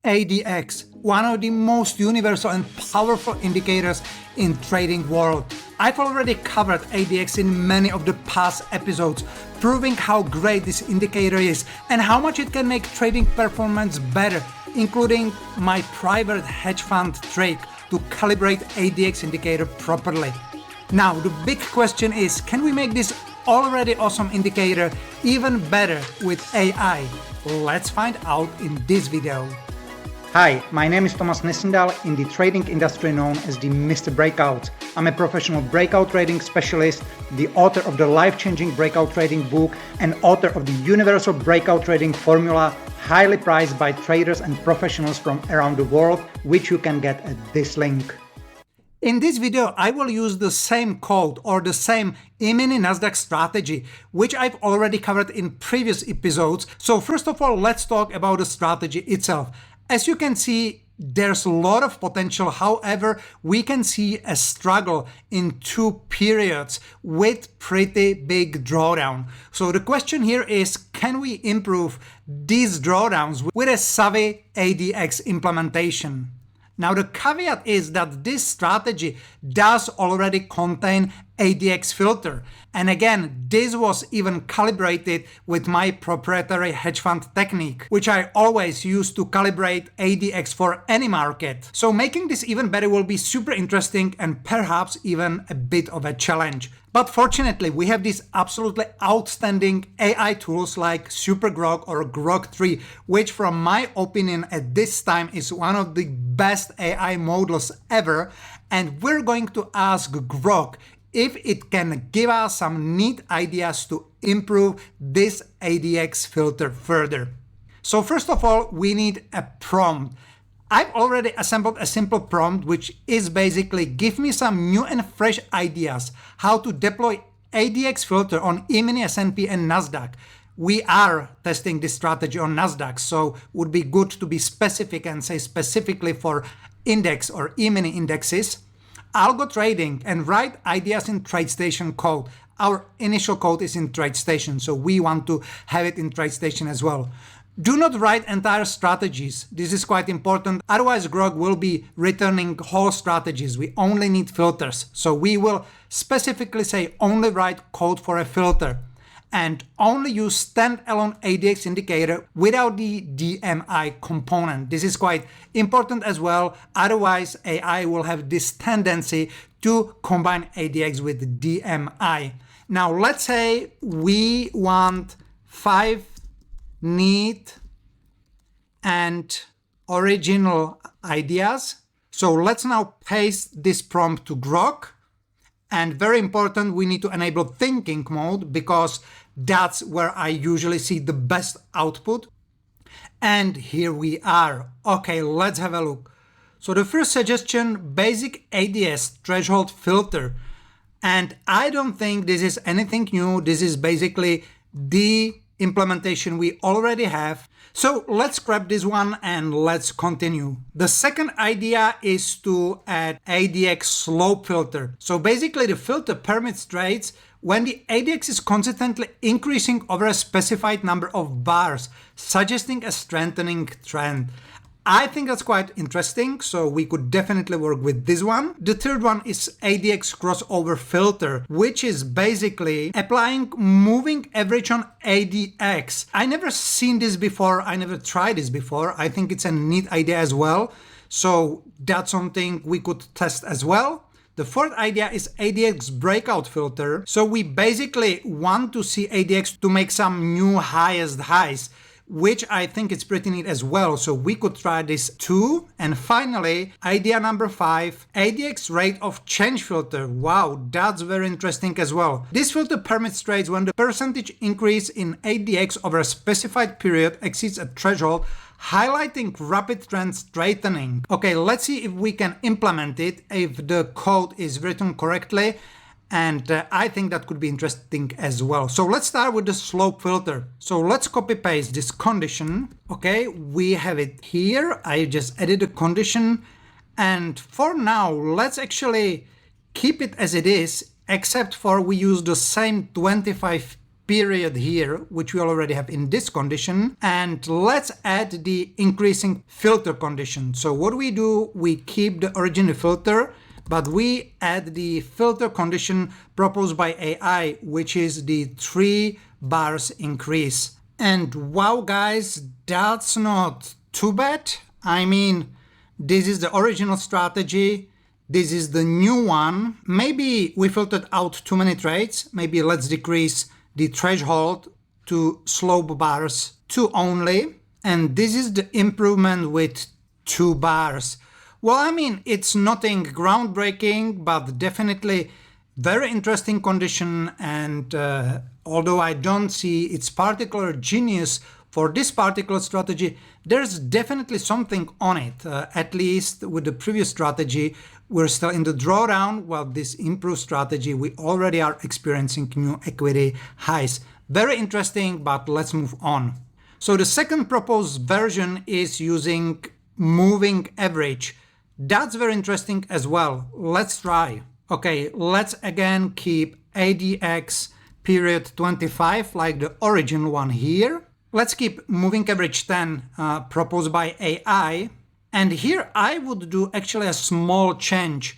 ADX, one of the most universal and powerful indicators in trading world. I've already covered ADX in many of the past episodes, proving how great this indicator is and how much it can make trading performance better, including my private hedge fund trick to calibrate ADX indicator properly. Now, the big question is, can we make this already awesome indicator even better with AI? Let's find out in this video. Hi, my name is Tomas Nesnidal, in the trading industry known as the Mr. Breakout. I'm a professional breakout trading specialist, the author of the life-changing breakout trading book, and author of the universal breakout trading formula, highly prized by traders and professionals from around the world, which you can get at this link. In this video, I will use the same code or the same E-mini Nasdaq strategy, which I've already covered in previous episodes. So first of all, let's talk about the strategy itself. As you can see, there's a lot of potential. However, we can see a struggle in two periods with pretty big drawdown. So the question here is, can we improve these drawdowns with a savvy ADX implementation? Now, the caveat is that this strategy does already contain ADX filter. And again, this was even calibrated with my proprietary hedge fund technique, which I always use to calibrate ADX for any market. So making this even better will be super interesting and perhaps even a bit of a challenge. But fortunately, we have these absolutely outstanding AI tools like Super Grok or Grok3, which from my opinion at this time is one of the best AI models ever. And we're going to ask Grok if it can give us some neat ideas to improve this ADX filter further. So first of all, we need a prompt. I've already assembled a simple prompt, which is basically give me some new and fresh ideas how to deploy ADX filter on E-mini, S&P and Nasdaq. We are testing this strategy on Nasdaq, so would be good to be specific and say specifically for index or E-mini indexes. Algo trading and write ideas in TradeStation code. Our initial code is in TradeStation, so we want to have it in TradeStation as well. Do not write entire strategies. This is quite important. Otherwise, Grok will be returning whole strategies. We only need filters. So we will specifically say only write code for a filter and only use standalone ADX indicator without the DMI component. This is quite important as well. Otherwise, AI will have this tendency to combine ADX with DMI. Now, let's say we want 5 neat and original ideas. So let's now paste this prompt to Grok. And very important, we need to enable thinking mode because that's where I usually see the best output. And here we are. Okay, let's have a look. So the first suggestion, basic ADS threshold filter. And I don't think this is anything new. This is basically the implementation we already have. So let's grab this one and let's continue. The second idea is to add ADX slope filter. So basically the filter permits trades when the ADX is consistently increasing over a specified number of bars, suggesting a strengthening trend. I think that's quite interesting, so we could definitely work with this one. The third one is ADX crossover filter, which is basically applying moving average on ADX. I never seen this before. I never tried this before. I think it's a neat idea as well. So that's something we could test as well. The fourth idea is ADX breakout filter. So we basically want to see ADX to make some new highest highs, which I think is pretty neat as well. So we could try this too. And finally, idea number 5, ADX rate of change filter. Wow, that's very interesting as well. This filter permits trades when the percentage increase in ADX over a specified period exceeds a threshold, highlighting rapid trend straightening. Okay, let's see if we can implement it, if the code is written correctly. And I think that could be interesting as well. So let's start with the slope filter. So let's copy paste this condition. Okay, we have it here. I just added a condition. And for now, let's actually keep it as it is, except for we use the same 25 period here, which we already have in this condition, and let's add the increasing filter condition. So what we do, we keep the original filter, but we add the filter condition proposed by AI, which is the 3 bars increase. And wow, guys, that's not too bad. I mean, this is the original strategy. This is the new one. Maybe we filtered out too many trades. Maybe let's decrease the threshold to slope bars 2 only. And this is the improvement with 2 bars. Well, I mean, it's nothing groundbreaking, but definitely very interesting condition. And although I don't see its particular genius for this particular strategy, there's definitely something on it. At least with the previous strategy, we're still in the drawdown. Well, this improved strategy, we already are experiencing new equity highs. Very interesting, but let's move on. So the second proposed version is using moving average. That's very interesting as well. Let's try. Okay, let's again keep ADX period 25 like the original one here. Let's keep moving average 10 proposed by AI. And here I would do actually a small change.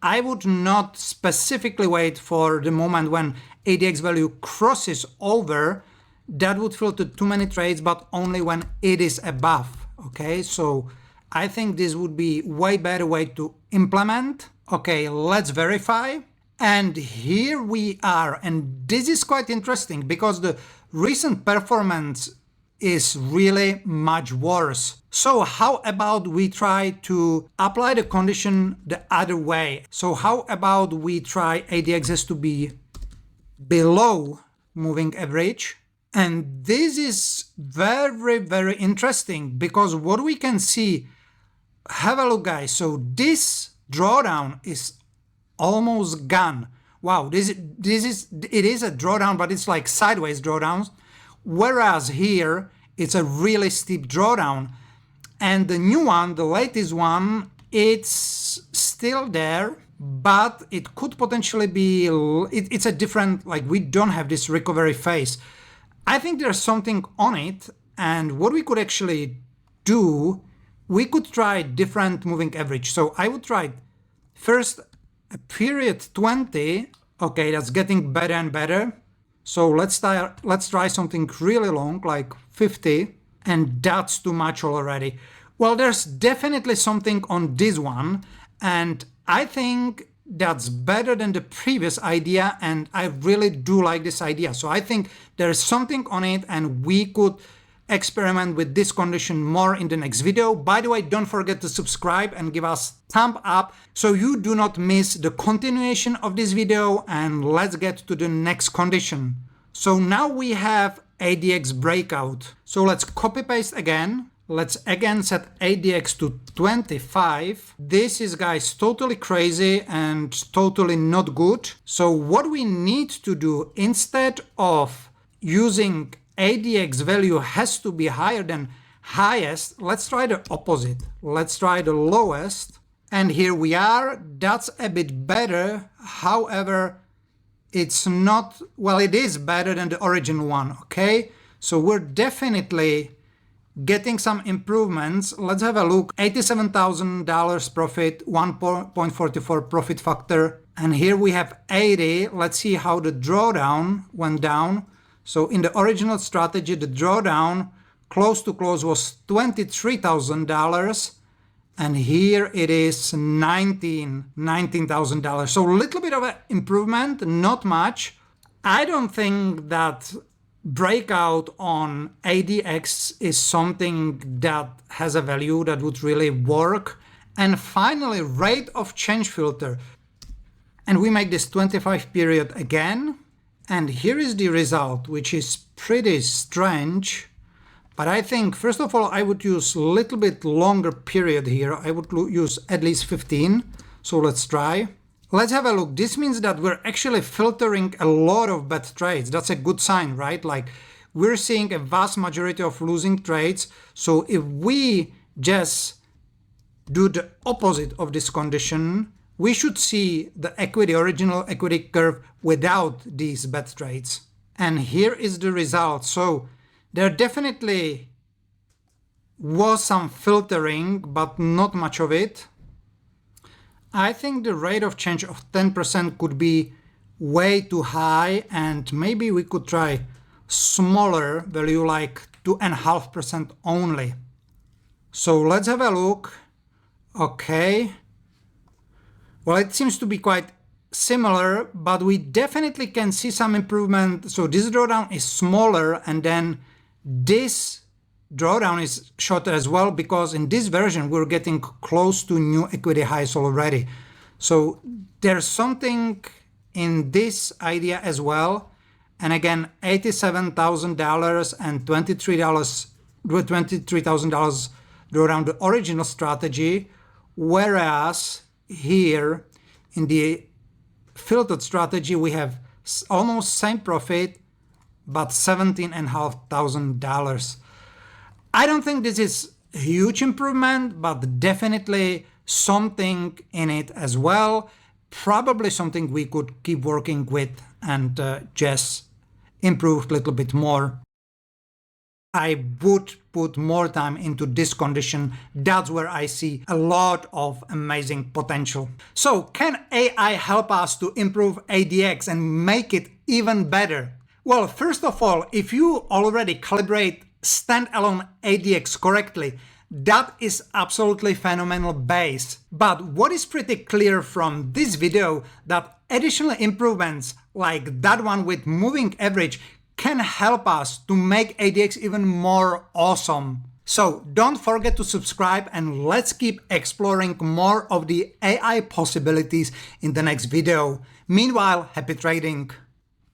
I would not specifically wait for the moment when ADX value crosses over. That would filter too many trades, but only when it is above. Okay, so I think this would be way better way to implement. Okay, let's verify. And here we are. And this is quite interesting because the recent performance is really much worse. So how about we try to apply the condition the other way? So how about we try ADXs to be below moving average? And this is very, very interesting because what we can see, have a look, guys. So this drawdown is almost gone. Wow, it is a drawdown, but it's like sideways drawdowns. Whereas here, it's a really steep drawdown. And the new one, the latest one, it's still there, but it could potentially be, it's a different, like we don't have this recovery phase. I think there's something on it. And what we could actually do, we could try different moving average. So I would try first a period 20. Okay, that's getting better and better. So let's try something really long, like 50, and that's too much already. Well, there's definitely something on this one, and I think that's better than the previous idea, and I really do like this idea. So I think there's something on it, and we could experiment with this condition more in the next video. By the way, don't forget to subscribe and give us thumb up so you do not miss the continuation of this video. And let's get to the next condition. So now we have ADX breakout. So let's copy paste again. Let's again set ADX to 25. This is, guys, totally crazy and totally not good. So what we need to do, instead of using ADX value has to be higher than highest, let's try the opposite. Let's try the lowest. And here we are. That's a bit better. However, it's not, well, it is better than the original one, okay? So we're definitely getting some improvements. Let's have a look. $87,000 profit, 1.44 profit factor. And here we have 80. Let's see how the drawdown went down. So in the original strategy, the drawdown close to close was $23,000. And here it is $19,000. So a little bit of an improvement, not much. I don't think that breakout on ADX is something that has a value that would really work. And finally, rate of change filter. And we make this 25 period again. And here is the result, which is pretty strange. But I think, first of all, I would use a little bit longer period here. I would use at least 15. So let's try. Let's have a look. This means that we're actually filtering a lot of bad trades. That's a good sign, right? Like we're seeing a vast majority of losing trades. So if we just do the opposite of this condition, we should see the original equity curve without these bad trades. And here is the result. So there definitely was some filtering, but not much of it. I think the rate of change of 10% could be way too high, and maybe we could try smaller value like 2.5% only. So let's have a look. Okay. Well, it seems to be quite similar, but we definitely can see some improvement. So this drawdown is smaller, and then this drawdown is shorter as well, because in this version we're getting close to new equity highs already. So there's something in this idea as well. And again, $87,000 and $23,000 drawdown, the original strategy, whereas here in the filtered strategy we have almost same profit, but $17,500. I don't think this is a huge improvement, but definitely something in it as well. Probably something we could keep working with and just improve a little bit more. I would put more time into this condition. That's where I see a lot of amazing potential. So can AI help us to improve ADX and make it even better? Well, first of all, if you already calibrate standalone ADX correctly, that is absolutely phenomenal base. But what is pretty clear from this video, that additional improvements like that one with moving average can help us to make ADX even more awesome. So don't forget to subscribe, and let's keep exploring more of the AI possibilities in the next video. Meanwhile, happy trading!